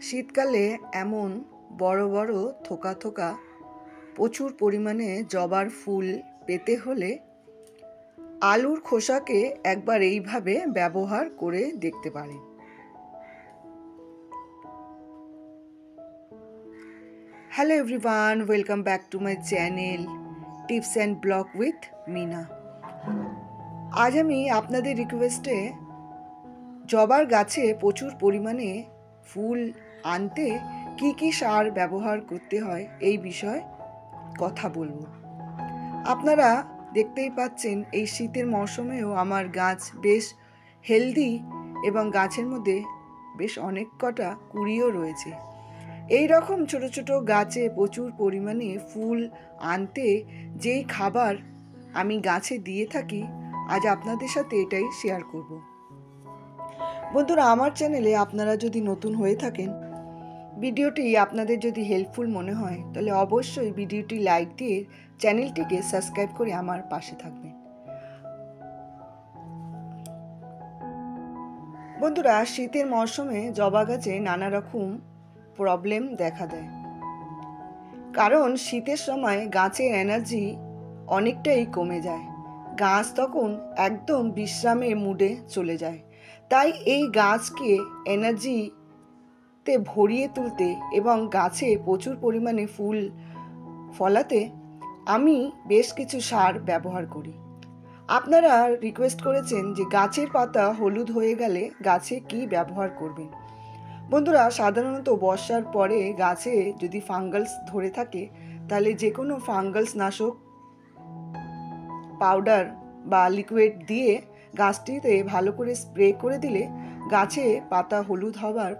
শীতকালে এমন বড় বড় থোকা থোকা প্রচুর পরিমাণে জবার ফুল পেতে হলে আলুর খোসাকে একবার এইভাবে ব্যবহার করে দেখতে পারেন। Hello everyone, welcome back to my channel tips and vlog with Mina. আজ আমি আপনাদের রিকোয়েস্টে জবার গাছে প্রচুর পরিমাণে ফুল আনতে কি কি সার ব্যবহার করতে হয় এই বিষয়ে কথা বলবো। আপনারা দেখতেই পাচ্ছেন এই শীতের মৌসুমেও আমার গাছ বেশ হেলদি এবং গাছের মধ্যে বেশ অনেক কটা কুঁড়িও রয়েছে। এই রকম ছোট ছোট গাছে প্রচুর পরিমাণে ফুল আনতে যেই খাবার আমি গাছে দিয়ে থাকি, আজ আপনাদের সাথে এটাই শেয়ার করব। বন্ধুরা, আমার চ্যানেলে আপনারা যদি নতুন হয়ে থাকেন, ভিডিওটি আপনাদের যদি হেল্পফুল মনে হয় তাহলে অবশ্যই ভিডিওটি লাইক দিয়ে চ্যানেলটিকে সাবস্ক্রাইব করে আমার পাশে থাকবেন। বন্ধুরা, শীতের মরশুমে জবা গাছে নানা রকম প্রবলেম দেখা দেয়, কারণ শীতের সময় গাছের এনার্জি অনেকটাই কমে যায়। গাছ তখন একদম বিশ্রামের মুডে চলে যায়। তাই এই গাছকে এনার্জিতে ভরিয়ে তুলতে এবং গাছে প্রচুর পরিমাণে ফুল ফলাতে আমি বেশ কিছু সার ব্যবহার করি। আপনারা রিকোয়েস্ট করেছেন যে গাছের পাতা হলুদ হয়ে গেলে গাছে কি ব্যবহার করবেন। বন্ধুরা, সাধারণত বর্ষার পরে গাছে যদি ফাঙ্গাস ধরে থাকে তাহলে যে কোনো ফাঙ্গাস নাশক পাউডার বা লিকুইড দিয়ে গাছটিতে ভালো করে স্প্রে করে দিলে গাছে পাতা হলুদ হওয়ার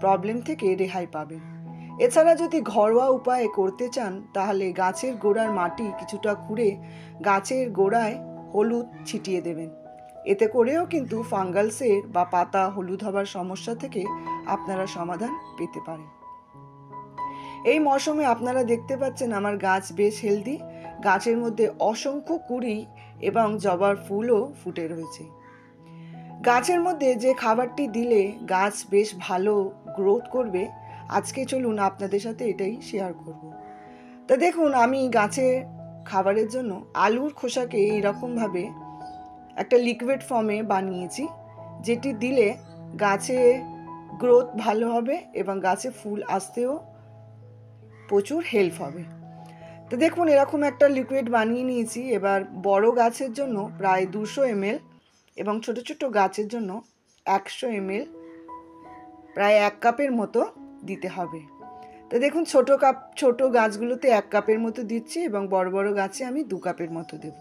প্রবলেম থেকে রেহাই পাবেন। এছাড়া যদি ঘরোয়া উপায়ে করতে চান তাহলে গাছের গোড়ার মাটি কিছুটা খুঁড়ে গাছের গোড়ায় হলুদ ছিটিয়ে দেবেন। এতে করেও কিন্তু ফাঙ্গাসের বা পাতা হলুদ হওয়ার সমস্যা থেকে আপনারা সমাধান পেতে পারেন। এই মৌসুমে আপনারা দেখতে পাচ্ছেন আমার গাছ বেশ হেলদি, গাছের মধ্যে অসংখ্য কুঁড়ি এবং জবার ফুলও ফুটে রয়েছে। গাছের মধ্যে যে খাবারটি দিলে গাছ বেশ ভালো গ্রোথ করবে, আজকে চলুন আপনাদের সাথে এটাই শেয়ার করব। তা দেখুন, আমি গাছের খাবারের জন্য আলুর খোসাকে এইরকমভাবে একটা লিকুইড ফর্মে বানিয়েছি, যেটি দিলে গাছে গ্রোথ ভালো হবে এবং গাছে ফুল আসতেও প্রচুর হেল্প হবে। তো দেখুন, এরকম একটা লিকুইড বানিয়ে নিয়েছি। এবার বড় গাছের জন্য প্রায় 200 ml এবং ছোট ছোট গাছের জন্য 100 ml, প্রায় 1 কাপের মতো দিতে হবে। তো দেখুন, ছোট গাছগুলোতে 1 কাপের মতো দিচ্ছি এবং বড় বড় গাছে আমি 2 কাপের মতো দেব।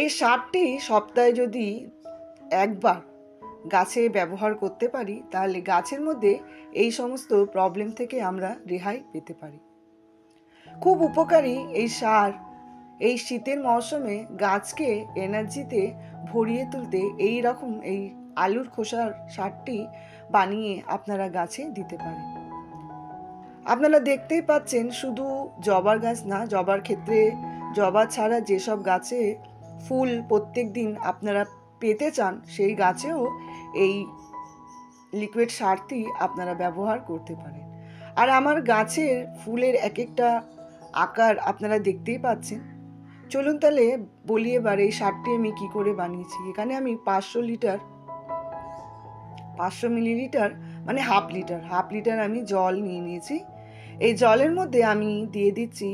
এই সারটি সপ্তাহে যদি একবার গাছে ব্যবহার করতে পারি তাহলে গাছের মধ্যে এই সমস্ত প্রবলেম থেকে আমরা রেহাই পেতে পারি। খুব উপকারী এই সার এই শীতের মৌসুমে গাছকে এনার্জিতে ভরিয়ে তুলতে এই রকম এই আলুর খোসার সারটি বানিয়ে আপনারা গাছে দিতে পারেন। আপনারা দেখতেই পাচ্ছেন, শুধু জবার গাছ না, জবার ক্ষেত্রে জবা ছাড়া যেসব গাছে ফুল প্রত্যেক দিন আপনারা পেতে চান সেই গাছেও এই লিকুইড সারটি আপনারা ব্যবহার করতে পারেন। আর আমার গাছের ফুলের এক একটা আকার আপনারা দেখতেই পাচ্ছেন। চলুন তাহলে বলি এবার এই সারটি আমি কি করে বানিয়েছি। এখানে আমি 500 মিলিলিটার মানে হাফ লিটার আমি জল নিয়ে নিয়েছি। এই জলের মধ্যে আমি দিয়ে দিচ্ছি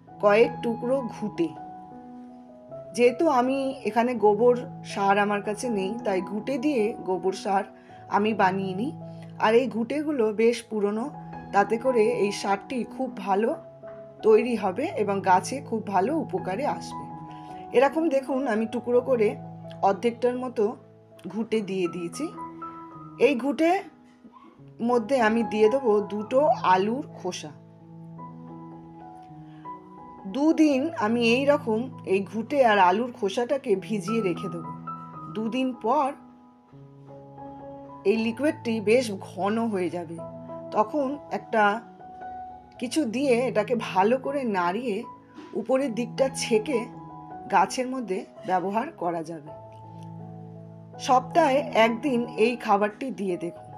কয়েক টুকরো ঘুঁটে। যেহেতু আমি এখানে গোবর সার আমার কাছে নেই, তাই ঘুঁটে দিয়ে গোবর সার আমি বানিয়ে নিই। আর এই ঘুঁটেগুলো বেশ পুরনো, তাতে করে এই সারটি খুব ভালো তৈরি হবে এবং গাছে খুব ভালো উপকারে আসবে। এরকম দেখুন, আমি টুকরো করে অর্ধেকটার মতো ঘুঁটে দিয়ে দিয়েছি। এই ঘুঁটে মধ্যে আমি দিয়ে দেবো 2টো আলুর খোসা। 2 দিন আমি এই রকম এই ঘুঁটে আর আলুর খোসাটাকে ভিজিয়ে রেখে দেবো। 2 দিন পর এই লিকুইডটি বেশ ঘন হয়ে যাবে। তখন একটা কিছু দিয়ে এটাকে ভালো করে নাড়িয়ে উপরের দিকটা ছেঁকে গাছের মধ্যে ব্যবহার করা যাবে। সপ্তাহে একদিন এই খাবারটি দিয়ে দেখুন।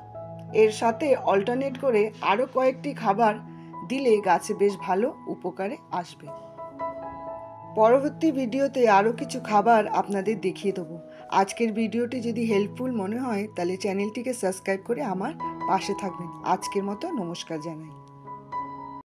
এর সাথে অল্টারনেট করে আরও কয়েকটি খাবার দিলে গাছে বেশ ভালো উপকারে আসবে। পরবর্তী ভিডিওতে আরও কিছু খাবার আপনাদের দেখিয়ে দেবো। আজকের ভিডিওটি যদি হেল্পফুল মনে হয় তাহলে চ্যানেলটিকে সাবস্ক্রাইব করে আমার পাশে থাকবেন। আজকের মতো নমস্কার জানাই।